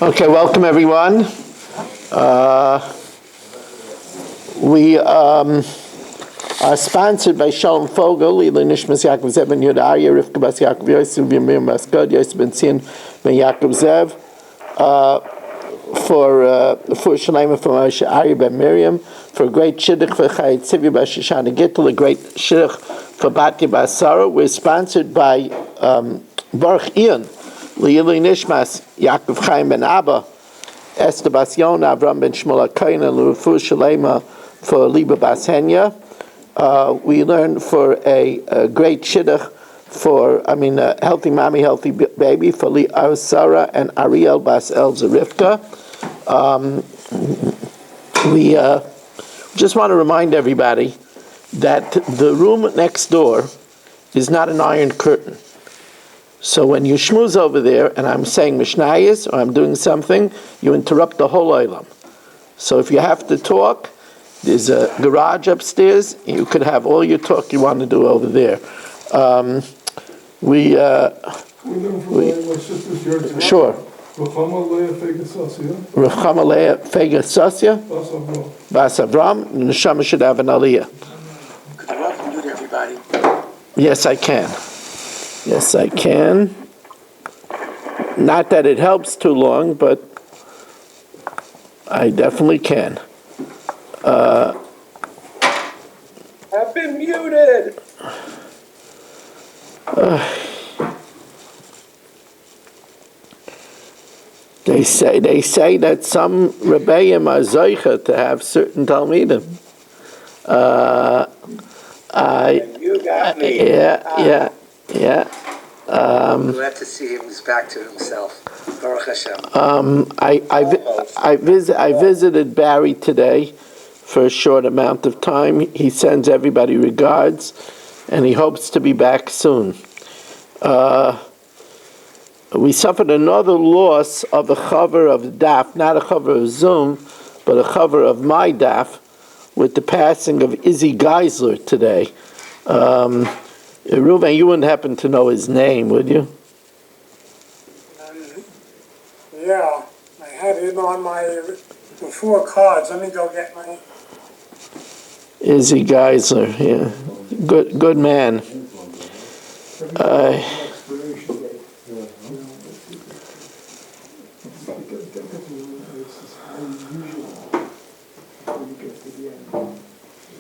Okay, welcome everyone. We are sponsored by Shalom Fogel, Lila Nishmas Yaakov Zev Ben Yehuda Arya, Rivka Bas Yaakov Yosef, Yamir Maskod, Yosef Ben Tzion Ben Yaakov Zev, for Shalema from Moshe Arya Ben Miriam, for a great shidduch for Chayat Tzivi Bas Shoshana Gittel, a great shidduch for Batya Bas Sarah. We're sponsored by Baruch Ian, Lila Nishmas Yaakov Chaim Ben Abba, Esther Bas Yona, Avram Ben Shmuel HaKohen, and L'Refuah Shalema for Liba Bas Henya. We learned for a great shidduch for, a healthy mommy, healthy baby for Li'ar Sarah and Ariel Bas El Zarifka. We just want to remind everybody that the room next door is not an iron curtain. So when you schmooze over there and I'm saying Mishnayos or I'm doing something, you interrupt the whole olam. So if you have to talk, there's a garage upstairs. You could have all your talk you want to do over there. Sure. Ruchama Leah Fega Sasya. Bas Avram. Neshama should have an aliyah. Could you welcome to everybody? Yes, I can. Yes, I can. Not that it helps too long, but I definitely can. I've been muted. They say that some rebbeim are zoicha to have certain talmidim. You got me. Yeah. Glad to see him. He's back to himself. Baruch Hashem. I visited Barry today for a short amount of time. He sends everybody regards, and he hopes to be back soon. We suffered another loss of a chaver of Daf, not a chaver of Zoom, but a chaver of my Daf, with the passing of Izzy Geisler today. Reuven, you wouldn't happen to know his name, would you? Yeah, I had him on my before cards. Let me go get my... Izzy Geisler, yeah. Good man.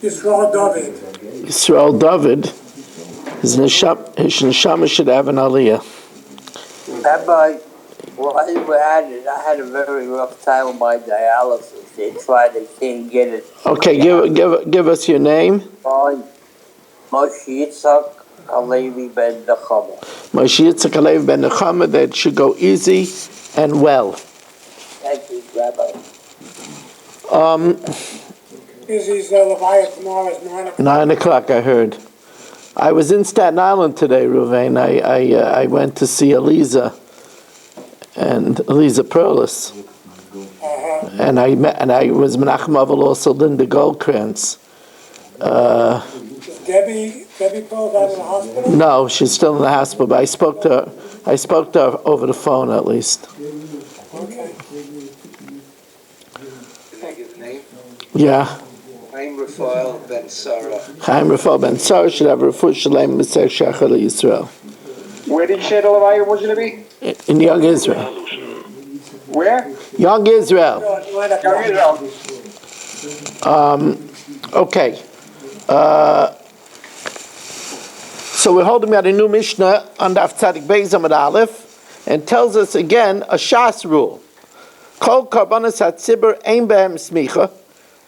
Yisrael David. His neshama should have an aliyah. Rabbi, while you were at it, I had a very rough time with my dialysis. They can't get it. Okay, give us your name. Moshe Yitzhak Halevi Ben Nechama. Moshe Yitzhak Halevi Ben Nechama. That should go easy and well. Thank you, Rabbi. Izzy's Leviah tomorrow is 9 o'clock. 9 o'clock, I heard. I was in Staten Island today, Ruvain. I went to see Eliza Perlis. And I was Menachem Aval, also Linda Goldkrantz. Is Debbie Pearl out in the hospital? No, she's still in the hospital, but I spoke to her over the phone at least. Okay. Can I give the name? Yeah. Chaim Raphael Ben Sarah. Chaim Raphael Ben Sarah should have a refuah shalem b'tzeh shachar Yisrael. Where did you say the Leviah was going to be? In Young Israel. Where? Young Israel. Okay. So we're holding at a new Mishnah on Daf Tzadik Beis Amud Aleph, and tells us again a Shas rule. Kol karbanos hatzibur ein behem smicha.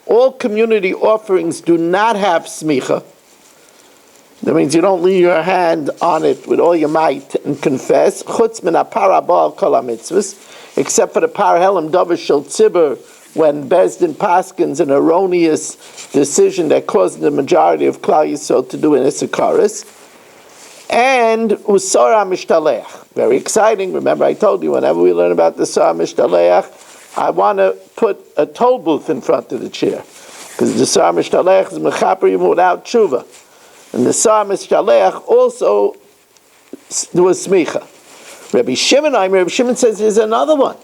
All community offerings do not have smicha. That means you don't leave your hand on it with all your might and confess. Chutz min hapar haba kol hamitzvos, except for the par helam davar shel tzibur, when Bezdin paskins an erroneous decision that caused the majority of Klal Yisrael to do an Issachar. And Usara Mishtaleach. Very exciting. Remember, I told you whenever we learn about the Usara Mishtaleach, I want to put a toll booth in front of the chair. Because the Usara Mishtaleach is Mechaper Yim without tshuva. And the Usara Mishtaleach also was smicha. Rabbi Shimon says there's another one.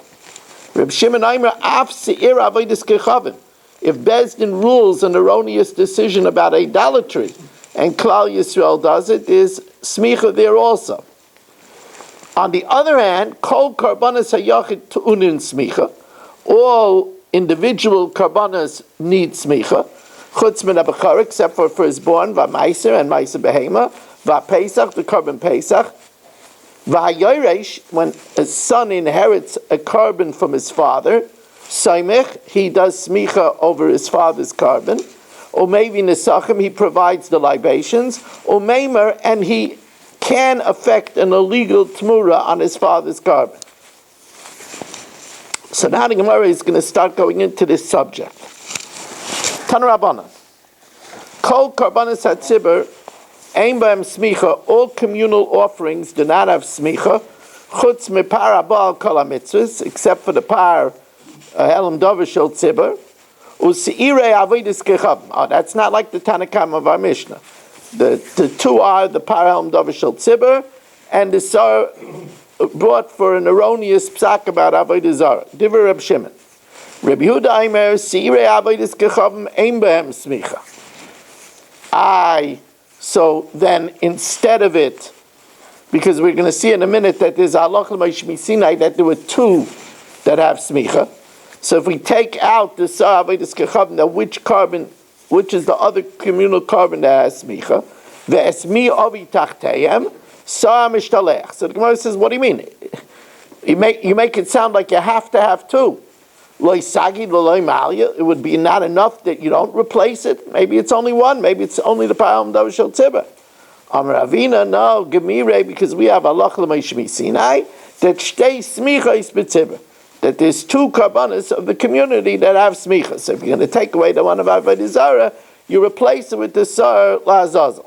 Reb Shimon Aimer af se'ir avodas kechavim. If Bezdin rules an erroneous decision about idolatry, and Klal Yisrael does it, there's smicha there also. On the other hand, kol karbanas hayachid tu'unin smicha. All individual karbanas need smicha. Chutz min abachar, except for firstborn, v'maiser and maiser behema, v'pesach, the carbon pesach, v'hayoresh, when a son inherits a carbon from his father, saimich, he does smicha over his father's carbon, or maybe nesachim, he provides the libations, or meimer, and he can affect an illegal tmura on his father's carbon. So now the Gemara is going to start going into this subject. Tana Rabbanan. Kol karbanas hatzibur, ein b'hem smicha, all communal offerings do not have smicha, chutz mipar abal kol ha-mitzvahs, except for the par helam dover shel tzibur, u'se'irei avodas kechavim. Oh, that's not like the Tanakam of our Mishnah. The two are the par helam dover shel tzibur, and the sar brought for an erroneous psak about avodah zarah. Divrei Reb Shimon. Reb Yehuda Aimer, se'irei avodas kechavim ein b'hem smicha. So then instead of it, because we're going to see in a minute that there's halach l'may Sinai that there were two that have smicha. So if we take out the sar avodas kechavim, now which is the other communal carbon that has smicha? Ve'esmi avi tachteyem sar mishtalech. So the Gemara says, what do you mean? You make it sound like you have to have two. Lo isagi lo malia. It would be not enough that you don't replace it. Maybe it's only one. Maybe it's only the pa'am davar shel tzibur. Amar Avina, no, gemire, because we have halach l'may Sinai that shtei smicha is b'tzibur. That there's two karbanas of the community that have smicha. So if you're going to take away the one of avodah zarah, you replace it with the sar la'azazel.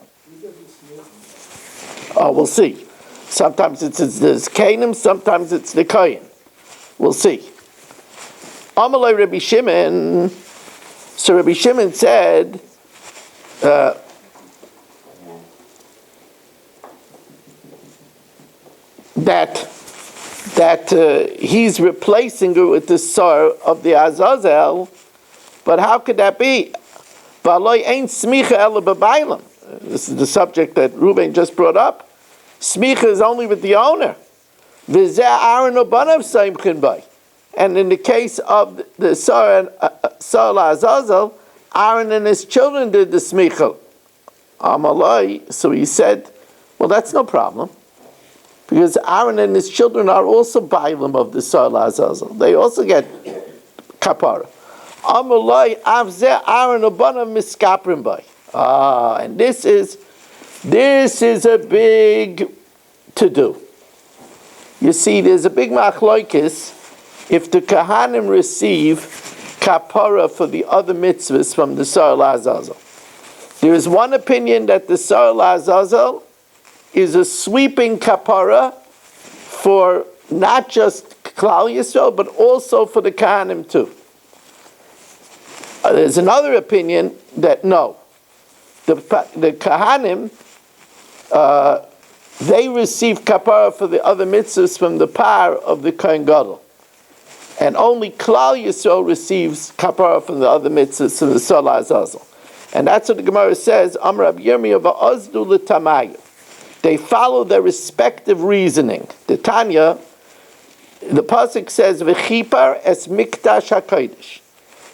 Oh, we'll see. Sometimes it's the Zkanim, sometimes it's the Kohen. We'll see. Amalei Rabbi Shimon. So Rabbi Shimon said, that he's replacing her with the sar of the Azazel, but how could that be? This is the subject that Reuben just brought up. Smicha is only with the owner. And in the case of the sar Azazel, Aaron and his children did the smicha. Amalai. So he said, well, that's no problem. Because Aaron and his children are also bailim of the sar Azazel. They also get kapara. Amalai avzeh Aaron ubanav miskaprim bay. And this is a big to-do. You see, there's a big machloikis if the Kahanim receive kapara for the other mitzvahs from the Sar Azazel. There is one opinion that the Sar Azazel is a sweeping kapara for not just Klal Yisrael, but also for the Kahanim too. There's another opinion that no. The Kahanim, they receive kapara for the other mitzvahs from the par of the Kohen Gadol. And only Klal Yisrael receives kapara from the other mitzvahs from the Sar Azazel. And that's what the Gemara says, Amar Rabbi Yirmiyah va'azdu l'tamayu. They follow their respective reasoning. The Tanya, the pasuk says, v'chipar es mikdash hakodesh.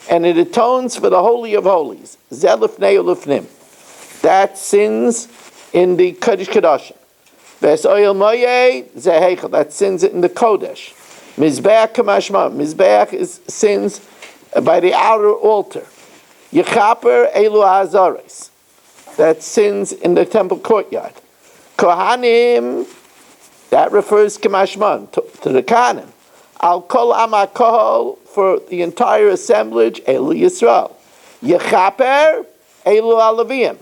And it atones for the Holy of Holies. Zeh lifnei ulifnim. That sins in the Kodesh Kodashim. Ves oyel moyeh zeh heichel. That sins in the Kodesh. Mizbeach kamashma. Mizbeach is sins by the outer altar. Yechaper elu hazares. That sins in the temple courtyard. Kohanim. That refers kamashman to the Kohanim. Al kol amakol for the entire assemblage elu Yisrael. Yechaper elu alavim.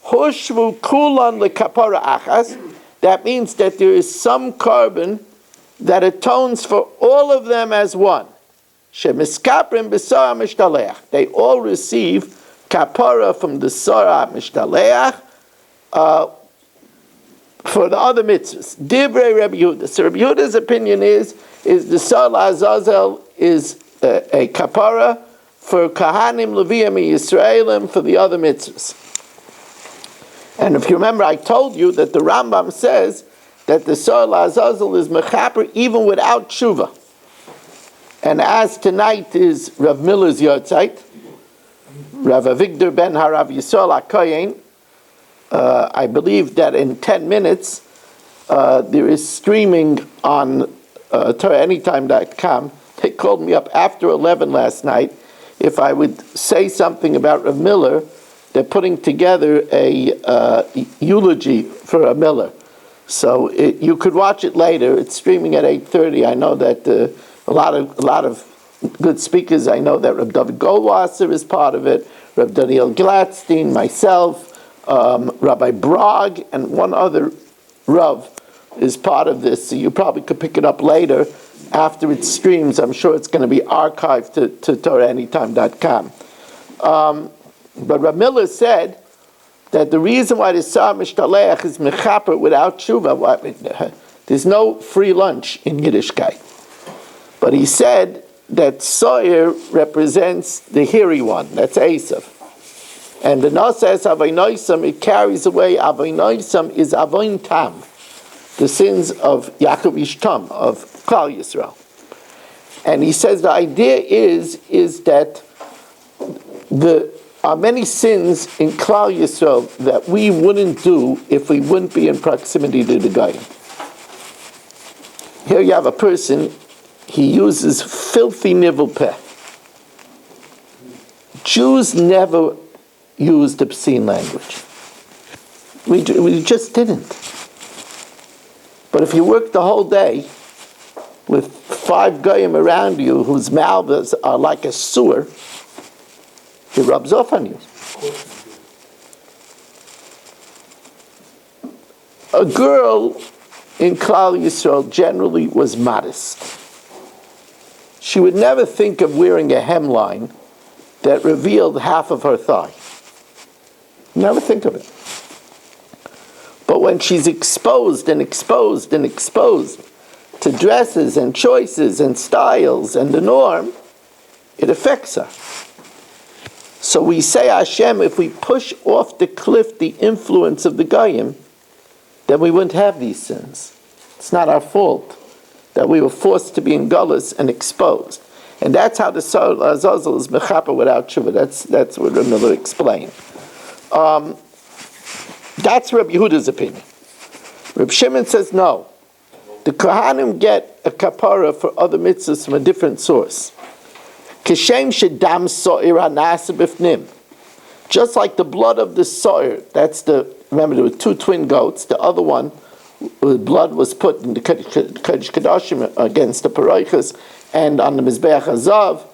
Hushvu kulan lekapara achas. That means that there is some carbon that atones for all of them as one. Shemiskaprim b'sara mishtaleach. They all receive kapara from the sara mishtaleach for the other mitzvahs. Divrei Rabbi Yehuda. So Rabbi Yehuda's opinion is is the Sar Azazel is a kapara for Kahanim, Leviim, Yisraelim, for the other mitzvahs. And if you remember, I told you that the Rambam says that the Sar Azazel is mechaper even without tshuva. And as tonight is Rav Miller's Yortzeit, Rav Avigdor ben Harav Yisrael HaKoyen, I believe that in 10 minutes there is streaming on TorahAnytime.com. They called me up after 11 last night if I would say something about Rav Miller. They're putting together a eulogy for Rav Miller. So you could watch it later. It's streaming at 8:30. I know that a lot of good speakers. I know that Reb David Goldwasser is part of it, Reb Daniel Gladstein, myself, Rabbi Brog, and one other Rav is part of this. So you probably could pick it up later after it streams. I'm sure it's going to be archived to TorahAnytime.com. But Reb Miller said that the reason why the Sar Mishtalech is mechaper without tshuva, there's no free lunch in Yiddishkeit. But he said that Soyer represents the hairy one, that's Esav. And the Nasa Avoinoisam, it carries away, Avoinoisam is Avoin Tam, the sins of Yaakov Ishtam, of Klal Yisrael. And he says the idea is that there are many sins in Klal Yisrael that we wouldn't do if we wouldn't be in proximity to the Goyim. Here you have a person, he uses filthy nivel peh. Jews never used obscene language. We just didn't. But if you work the whole day with 5 goyim around you whose mouths are like a sewer, it rubs off on you. A girl in Klal Yisrael generally was modest. She would never think of wearing a hemline that revealed half of her thigh. Never think of it. But when she's exposed and exposed and exposed to dresses and choices and styles and the norm, it affects her. So we say, Hashem, if we push off the cliff the influence of the Goyim, then we wouldn't have these sins. It's not our fault that we were forced to be in gullus and exposed. And that's how the Sar Azazel is mechaper without tshuva. That's what Reb Miller explained. That's Reb Yehuda's opinion. Reb Shimon says no. The Kohanim get a kapara for other mitzvahs from a different source. Kishem shedam so'ir hanasa bifnim. Just like the blood of the so'ir, remember there were 2 twin goats, the other one, the blood was put in the Kodesh Kodashim against the Paroichas and on the Mizbeach Hazav.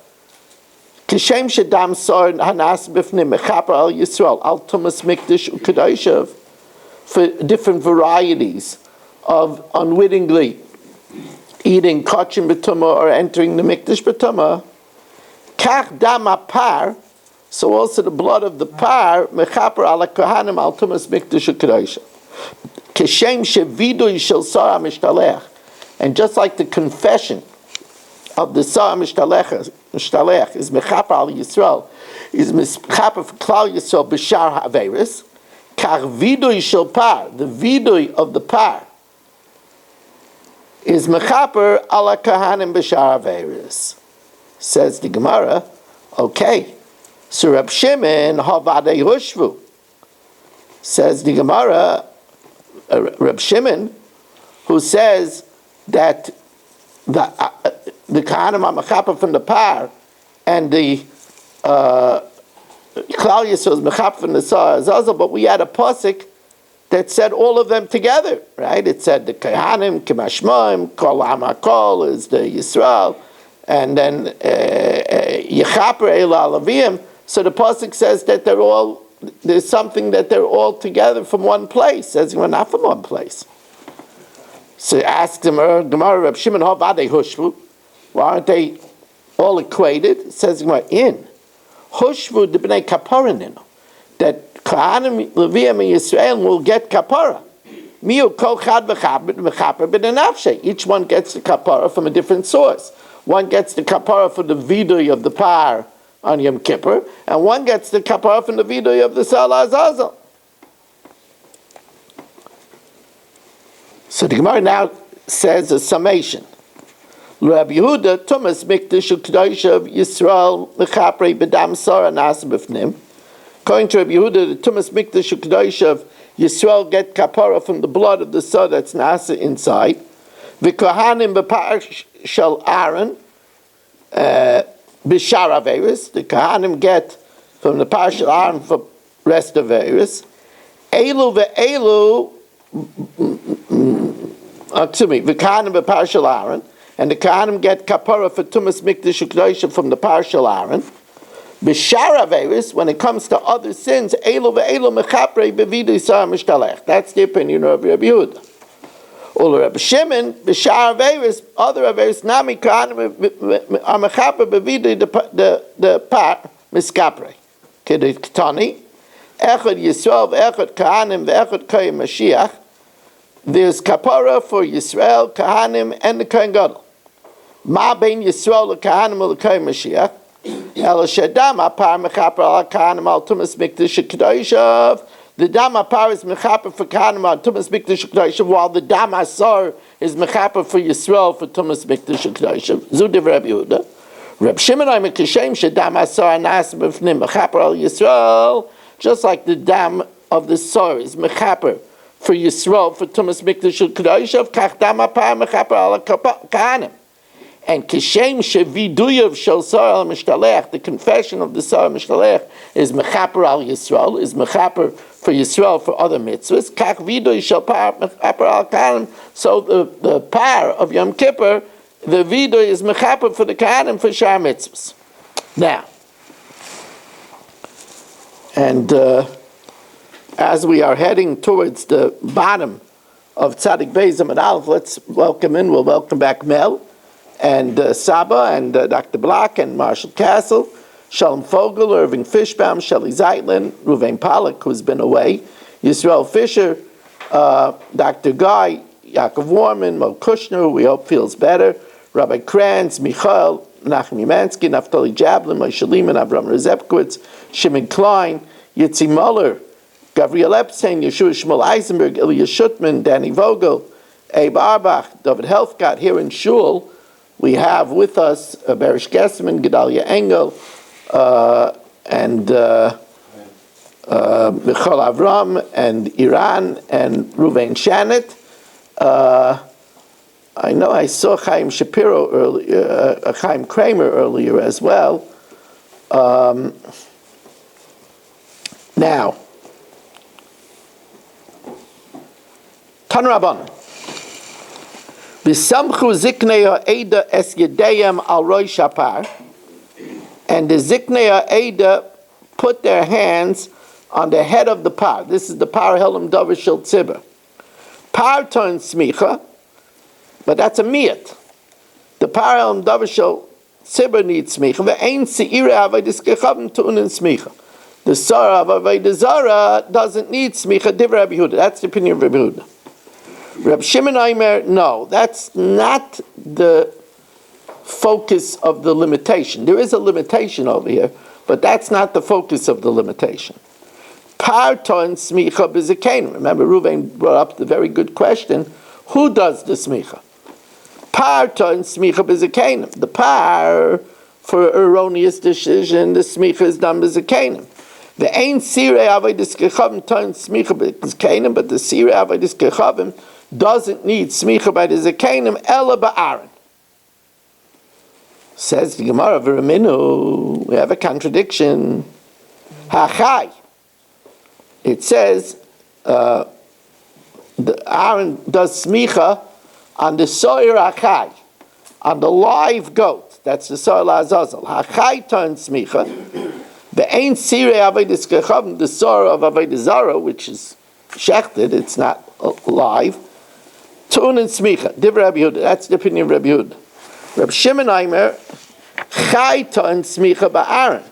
Kishem shedam so'ir hanasa bifnim, mechaper al Yisrael, al tumas mikdash u'kedoshav, for different varieties of unwittingly eating kachim b'tumah or entering the mikdash b'tumah. Kach dam apar, so also the blood of the par, mechaper ala kohanim al tumas mikdash u'kedoshav. Kishem shevidui shel Sar mishtalech, and just like the confession of the Sar mishtalech is mechaper al Yisrael, is mechaper for Klal Yisrael b'shar ha'averis. Kach vidui shel par, the vidui of the par, is mechaper ala kahanim b'shar averis. Says the Gemara, okay, so Reb Shimon havadei hushvu. Says the Gemara, Reb Shimon, who says that the kahanim are mechaper from the par, and the Klal Yisrael is mechaper from the Sar Azazel, but we had a pasuk that said all of them together, right? It said the Kohanim, Kimashmoim, Kol HaMakol is the Yisrael, and then Yechaper Eila Alavim. So the pasuk says that there's something that they're all together from one place. Says we're not from one place. So ask the Gemara, Reb Shimon Havadei Hushvu, why aren't they all equated? It says in Hushvu de Bnei Kaparaninu, that Kohanim, Leviim, and Yisrael will get kapara. Miu kol chad v'chaper b'denafshe. Each one gets the kapara from a different source. One gets the kapara for the vidui of the par on Yom Kippur, and one gets the kapara from the vidui of the Sala Azazel. So the Gemara now says a summation. Rabbi Yehuda, Tumas Mikdash U'Kedosh of Yisrael Mechaprei B'Dam Sara Nas B'Fnim. According to Rabbi Yehuda, the Tumas Mikdash U'Kedosh of Yisrael get kapara from the blood of the Sara that's Nasa inside. V'Kohanim B'Par Shel Aaron B'Shar Averis. The Kohanim get from the Par Shel Aaron for rest of Averis. Elu Ve'elu V'Kohanim B'Par Shel Aaron. And the Kohanim get kapara for Tumas Mikdash U'Kedosh from the Par Shel Aaron. B'Shar Averis, when it comes to other sins, Elo ve'elo mechaprei b'vidui sar mishtalech. That's the opinion of Rabbi Yehuda. Or Rabbi Shimon, B'Shar Averis, other Averis, nami Kohanim are mechaprei b'vidui the par miskaprei. Kedei Ketani, Echad Yisrael ve'echad Kohanim ve'echad Kohen Mashiach. There's kapara for Yisrael, Kohanim, and the Kohen Gadol. Ma bein Yisrael l'Kohanim l'Kohen Mashiach. El Shadam apar mechaper al Kohanim al Tumas Mikdash U'Kedoshav. The dam apar is mechaper for Kohanim al Tumas Mikdash U'Kedoshav, while the dam asar is mechaper for Yisrael for Tumas Mikdash U'Kedoshav. Zudiv Rabbi Yehuda. Reb Shimon Omer Kishem Shadam asar nas b'fnim mechaper al Yisrael, just like the dam of the sar is mechaper for Yisrael for Tumas Mikdash U'Kedoshav. Kach dam apar mechaper al Kohanim. And kishem sheviduyav shel sar al mishtalech, the confession of the sar al mishtalech is mechaper al Yisrael, is mechaper for Yisrael for other mitzvahs. Kach viduy shel par mechaper al Kohanim. So the par of Yom Kippur, the viduy is mechaper for the Kohanim for shar mitzvahs. Now, and as we are heading towards the bottom of Tzadik Beis Amud Aleph, let's welcome in. We'll welcome back Mel and Saba and Dr. Block and Marshall Castle, Shalom Fogel, Irving Fishbaum, Shelley Zeitlin, Ruvain Pollack, who's been away, Yisrael Fisher, Dr. Guy, Yaakov Warman, Mo Kushner, who we hope feels better, Rabbi Kranz, Michael, Nachum Umansky, Naftali Jablin, Moshe Lehman, Avram Rezepkowitz, Shimon Klein, Yitzi Muller, Gabriel Epstein, Yeshua Shmuel Eisenberg, Ilya Shutman, Danny Vogel, Abe Arbach, David Helfgott. Here in Shul, we have with us Berish Gessman, Gedalia Engel, and Michal Avram, and Iran, and Ruvain Shanit. I know I saw Chaim Shapiro earlier, Chaim Kramer earlier as well. Now, Tan Rabbanan. V'samchu ziknei ha'eda es yedeyem al rosh hapar, and the ziknei ha'eda put their hands on the head of the par. This is the par helam davar shel tzibur. Par turns smicha, but that's a miyat. The par helam davar shel tzibur needs smicha. Ve'ein se'ira avodas kechavim tu'unin smicha. The Sarah of Avodah Zarah doesn't need smicha. Divrei Rabbi Yehuda. That's the opinion of Rabbi Yehuda. Reb Shimon Omer, no, that's not the focus of the limitation. There is a limitation over here, but that's not the focus of the limitation. Parton smicha b'zekanim. Remember, Ruvain brought up the very good question: who does the smicha? Parton smicha b'zekanim. The par for erroneous decision, the smicha is done b'zekanim. The ain sirei avodas kechavim turns smicha b'zekanim, but the sirei avodas kechavim doesn't need smicha by the zekanim ela ba'aron. Says the Gemara v'raminu. We have a contradiction. Hachai. It says the Aaron does smicha on the soyer hachai, on the live goat. That's the soyer la'azazel. Hachai turns smicha. The ain sirei avodas kechavim, the soyer of avodah zarah, which is shechted, it's not live. Tun and smicha. Divrei Rabbi Yehuda. That's the opinion of Rabbi Yehuda. Reb Shimon Omer, chai turn smicha ba'aron.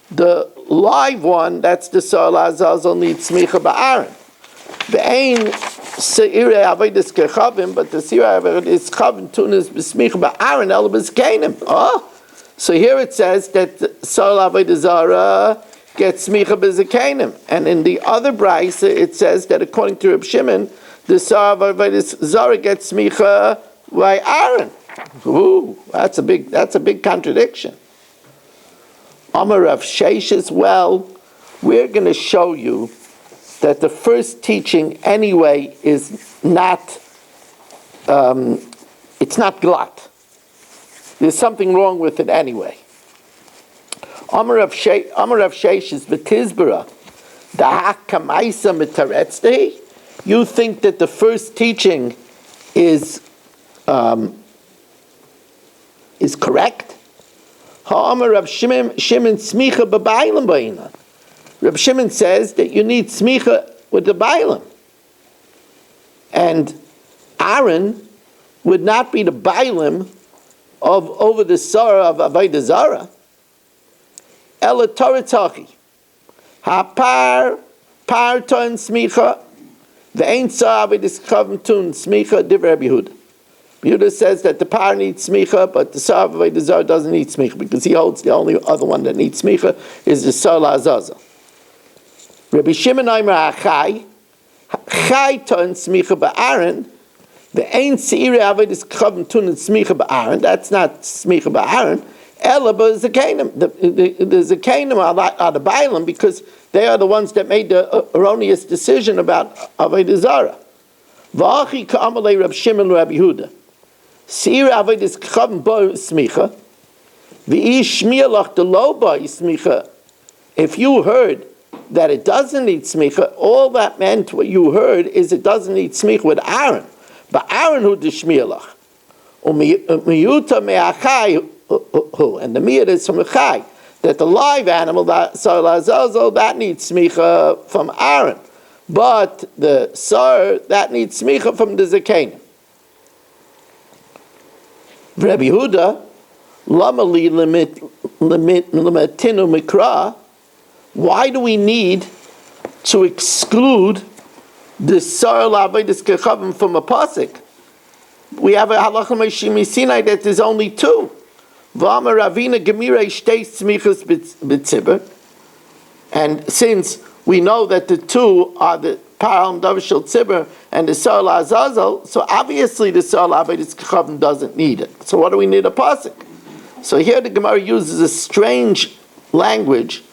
The live one, that's the soil azazel, needs smicha ba'aron. The ain Seirei Avodas Kechavim, but the Seirei Avodas Kechavim tunas b'smicha ba'aron el b'skenim. Oh, so here it says that Sar Avodas Zara gets smicha b'zakenim, and in the other brayse it says that according to Reb Shimon, the Sar Avodas Zara gets smicha by Aaron. Ooh, that's a big contradiction. Amar Rav Sheish as well. We're going to show you that the first teaching anyway is not, it's not glut. There's something wrong with it anyway. Amar Rav Sheish is v'tizbara, da'ak kamaisa mitaretzei. You think that the first teaching is correct? Ha'amar Rav Shimon smicha b'bailam ba'ina. Reb Shimon says that you need smicha with the bailam. And Aaron would not be the bailam over the Sarah of Avodah Zarah. Ela Torah Tachi. Ha'par ton smicha. Ve'ein Sarah Avodah Kechavim tun smicha divrei Rabbi Yehuda. Yehuda says that the par needs smicha, but the Sarah of Avodah Zarah doesn't need smicha, because he holds the only other one that needs smicha is the Sarah La'azazel. Rabbi Shimon Aimer Achai, Chai ton smicha ba'aron, the Ein Seirei Avodas Kechavim tun smicha ba'aron. That's not smicha ba'aron. Ela b'zakenim. The zakenim are the bailam, because they are the ones that made the erroneous decision about Avodah Zarah. V'achi ka'amalei Rab Shimon Rabbi Yehuda. Seirei Avodas Kechavim bo smicha. V'ish shmielach de lo bo smicha. If you heard that it doesn't need smicha, all that meant, what you heard, is it doesn't need smicha with Aaron. But Aaron who dishmielach. Miyuta me'achai, and the miyut is from achai, that the live animal, that sar lazazel, that needs smicha from Aaron. But the sar, that needs smicha from the zakein. Rabbi Yehuda, lama li limitinu mikra. Why do we need to exclude the Sar L'Avodas Kechavim from a pasuk? We have a halacha Meshimi Sinai that there's only two. V'amar Ravina Gemirei Shtei Smichas B'Tzibur. And since we know that the two are the Param Davashel Tzibur and the Sar L'Azazel, so obviously the Sar L'Avodas Kechavim doesn't need it. So what do we need a pasuk? So here the Gemara uses a strange language,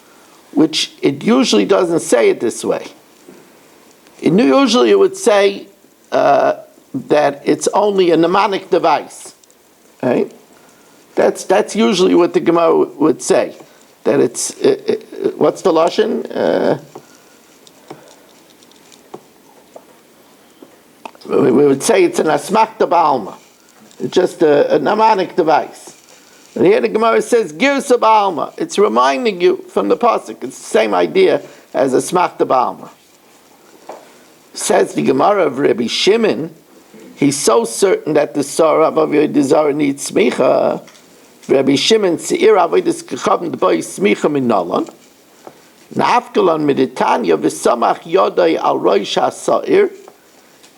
which it usually doesn't say it this way. Usually it would say that it's only a mnemonic device, right? That's usually what the Gemara would say. That it's what's the lashon? We would say it's an asmakta ba'alma. It's just a mnemonic device. And here the Gemara says, Girsa Ba'alma. It's reminding you from the pasuk. It's the same idea as a Smachta Ba'alma. Says the Gemara of Rabbi Shimon, he's so certain that the Sarah of Avodah Zarah needs smicha. Rabbi Shimon, Seir Avodas Kechavim d'boi smicha min nalon. Nafkalon miditanya v'samach yodai al roish ha'sa'ir.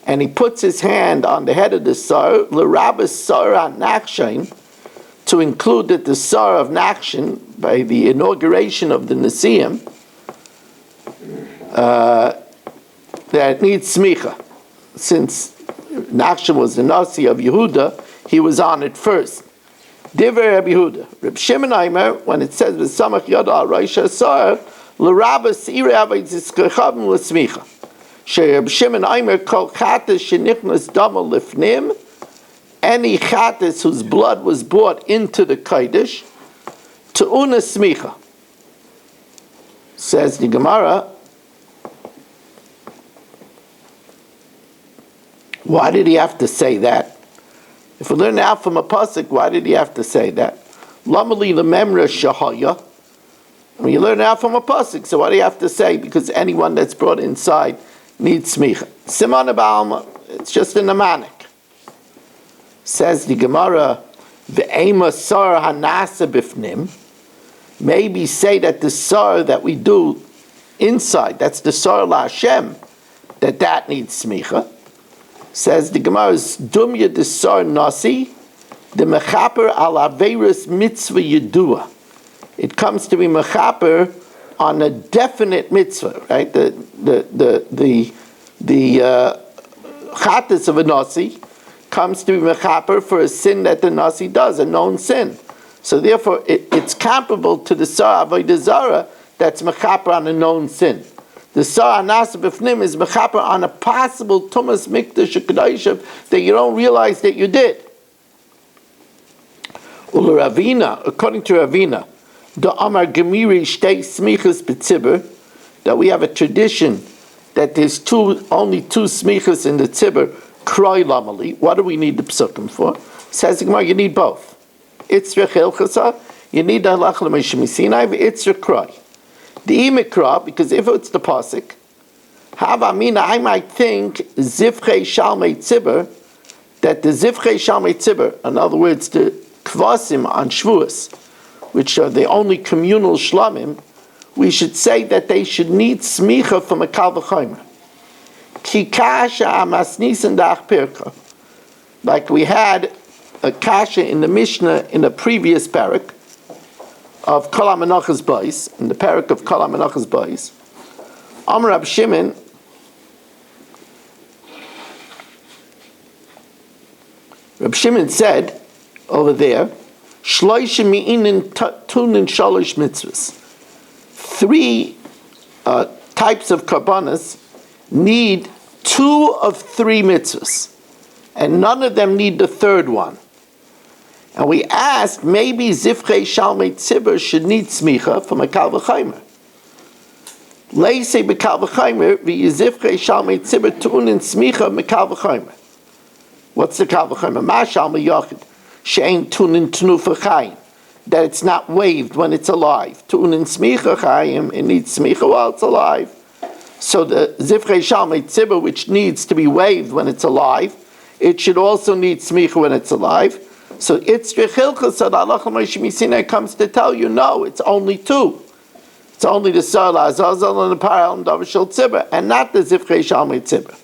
And he puts his hand on the head of the Sarah, l'rabas Sarah nachshain, to include that the Sar of Nakshin, by the inauguration of the Nesiim, that needs smicha. Since Nakshin was the Nasi of Yehuda, he was on it first. Divrei Rabbi Yehuda. Reb Shimon Aimer, when it says, V'samach yada al roish ha'sar, l'rabba seirei avodas kechavim l'smicha. Reb Shimon Aimer kol chatas shenichnas dama lifnim, any chatas whose blood was brought into the Kodesh, to una smicha. Says the Gemara, why did he have to say that? If we learn out from a pasuk, why did he have to say that? Lamali lememra shahaya. When you learn out from a pasuk, so why do you have to say? Because anyone that's brought inside needs smicha. Simon ba'alma, it's just a mnemonic. Says the Gemara, Ve'ema sar hanasa bifnim. Maybe say that the sar that we do inside, that's the sar la Hashem, that needs smicha. Says the Gemara's Dumya Desar Nasi, the Mechaper al Averis Mitzvah Yedua. It comes to be Mechaper on a definite mitzvah, right? The Chatas of a Nasi comes to be Mechaper for a sin that the Nasi does, a known sin. So therefore, it's comparable to the Sar Avodah Zara that's Mechaper on a known sin. The Sar Anasa B'fnim is Mechaper on a possible Tumas Mikdash Kedashim that you don't realize that you did. Ula Ravina, according to Ravina, the Amar Gemiri Shtei Smichas B'Tzibur, that we have a tradition that there's only two smichas in the tzibur, kroi lamali. What do we need the psukim for? Says the Gemara, you need both. Itzra chilchasa, you need the halach l'moshe misinai, v'itzra kroi. The imikra, because if it's the pasuk, hava mina, I might think zivchei shalmei tzibur, that the zivchei shalmei tzibur, in other words, the kvasim on Shavuos, which are the only communal shlamim, we should say that they should need smicha from a kal v'chomer. Ki kasha amasnisan dach pirka. Like we had a kasha in the Mishnah in the previous parak of Kol HaMenachos Bais, in the parak of Kol HaMenachos Bais. Amar Rab Shimon, Rab Shimon said over there, Shloishim mi'inin tunin shalosh mitzvahs. 3 types of karbanas need 2 of 3 mitzvahs, and none of them need the third one. And we asked, maybe zivchei shalmei tzibur should need smicha from a kal v'chaimer. Leisei b'kal v'chaimer v'yizivchei shalmei tzibur tu'unin smicha m'kal v'chaimer. What's the kal v'chaimer? Ma shalmei yochid she'ein tu'unin tnufa chayim, that it's not waived when it's alive. Tu'unin smicha chayim, it needs smicha while it's alive. So the zivchei shalmei tzibur, which needs to be waived when it's alive, it should also need smicha when it's alive. So it's Rechilchas that Allah Moshe comes to tell you, no, it's only 2. It's only the Sar Azazel and the Paral and Davar Shel Tzibur, and not the Zivchei Shalmei Tzibur.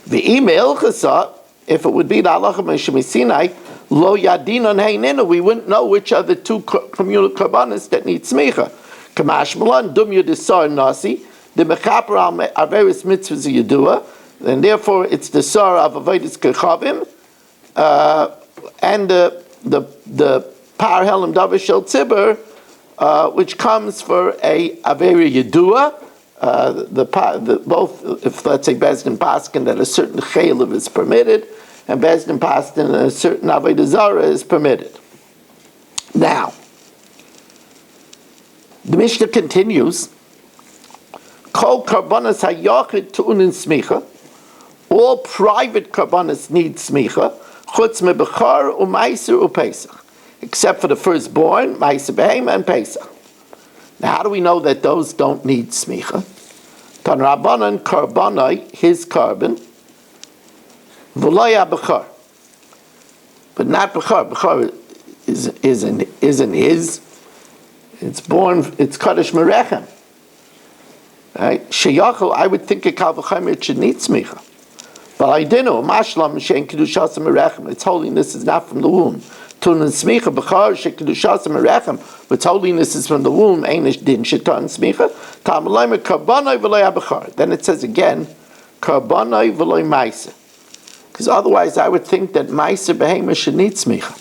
The email Chasa, if it would be the Allah Moshe Sinai, Lo Yadinon Heinina, we wouldn't know which are the 2 communal karbanas that need smicha. Kamash Malan Dum Yudisar Nasi, the Mechaper Averis Mitzvahs Yedua, and therefore it's the Sar of Avodas Kechavim, and the Par Helam Davar Shel Tzibur, which comes for a Averi Yedua, both, if let's say Bezdin Paskin, that a certain Chaylev is permitted, and Bezdin Paskin, a certain Avodah Zarah is permitted. Now, the Mishnah continues, Kol Karbanas HaYachid Tu'unin Smicha, all private Karbanas need Smicha, Chutz mebechar u'maiser u'pesach, except for the firstborn, maiser behema and pesach. Now, how do we know that those don't need smicha? Tan Rabbanan karbanai, his carbon, v'loya bechar, but not bechar. Bechar isn't his. It's born. It's kaddish merechem. Right? Sheyachol, I would think a kal v'chaimer it should need smicha. But I didn't know. Mashlam shein kedushas merechem. Its holiness is not from the womb. Tunan smicha b'char she kedushas merechem. Its holiness is from the womb. Einish din shetan smicha. Tamalayim karbanai v'loy b'char. Then it says again, karbanai v'loy ma'aser. Because otherwise, I would think that ma'aser behema should need smicha.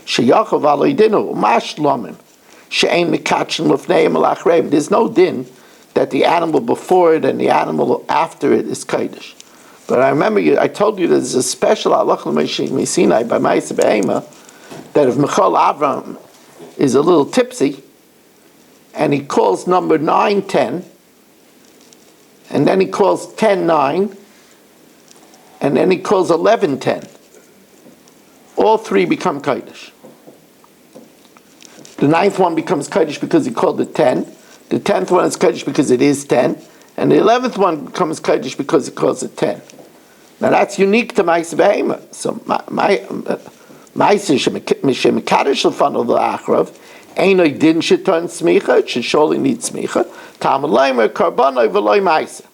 Sheyachov aloy dinu mashlamim shein mikachin lufneim alachreim. There's no din that the animal before it and the animal after it is kodesh. But I remember I told you there's a special halach l'moshe Sinai by Ma'aseh Behema that if Michal Avram is a little tipsy and he calls number 9, 10, and then he calls 10, 9, and then he calls 11, 10, all 3 become kodesh. The 9th one becomes kodesh because he called it 10. The 10th one is kodesh because it is 10. And the 11th one becomes kodesh because he calls it 10. Now that's unique to Ma'aseh Behema. So Ma'aseh shemikadosh l'fanav l'achrav, einoi din shetan smicha, it should surely need smicha. Tam leimer karbanoi v'loi Ma'aseh.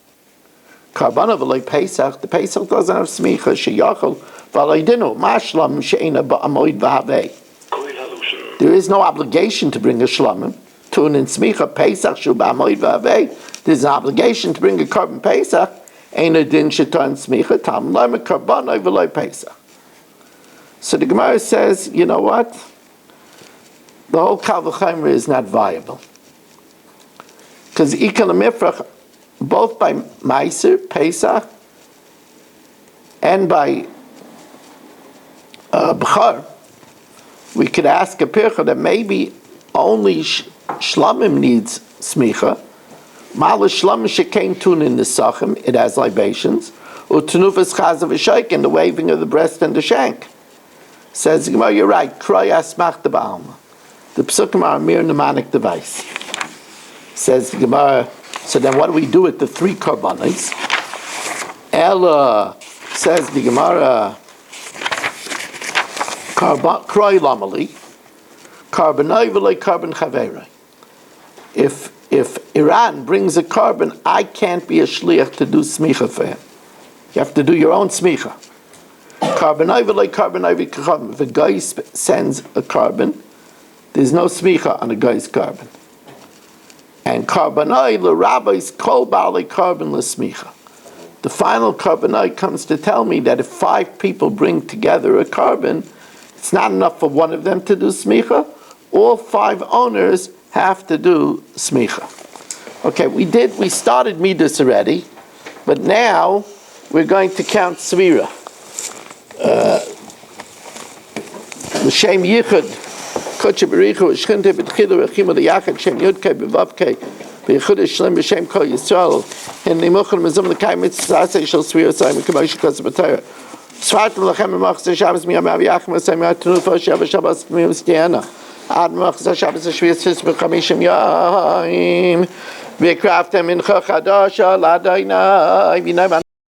Karbana v'loy Pesach, the Pesach doesn't have smicha, sheyachol, v'loy dinu, mashlam she'ena ba'amoid v'havei. There is no obligation to bring a shlamim. To an in smicha, Pesach shu ba'amoid v'havei, there's an obligation to bring a carbon Pesach, ain't a din shetan smicha, tam lema karbana v'loy Pesach. So the Gemara says, you know what? The whole Kal V'Chomer is not viable. Because Ikal Mifrach, both by Meiser, Pesach, and by B'char, we could ask a Pircha that maybe only Shlamim needs Smicha. Mala Shlamim Shekein Tun in the Sachim, it has libations. U'Tunufas Chazav V'Shaik, and the waving of the breast and the shank. Says the Gemara, you're right, Kroy Asmach the Ba'alma. The Psukim are a mere mnemonic device. Says the Gemara, so then what do we do with the 3 karbanos? Ella, says the Gemara, Kroy Lamali, Karbanoi v'loi Karban Chaveiroi. If Iran brings a carbon, I can't be a shliach to do smicha for him. You have to do your own smicha. Karbanoi v'loi Karbanoi v'kachavim. If a guy sends a carbon, there's no smicha on a guy's carbon. And karbanoi l'rabbis kol ba'alei carbon l'smicha. The final karbanoi comes to tell me that if 5 people bring together a carbon, it's not enough for one of them to do smicha. All 5 owners have to do smicha. Okay, we started midas already, but now we're going to count svira. L'shem yichud. Koche berichu shchinte betchilu rechima liyachad shem yudkei bevavkei b'yichud shlem b'shem kol Yisrael and nimuchel mezum l'kai mitzvah shel svira sayim k'mosh kos b'Torah Svartim lachem b'machzeh Shabbos miyamav yachim asayim yatnufa sheva Shabbos miyam stiana ad machzeh Shabbos shvius tis b'chamishim yayim v'kraftem mincha chadasha l'adayna v'nai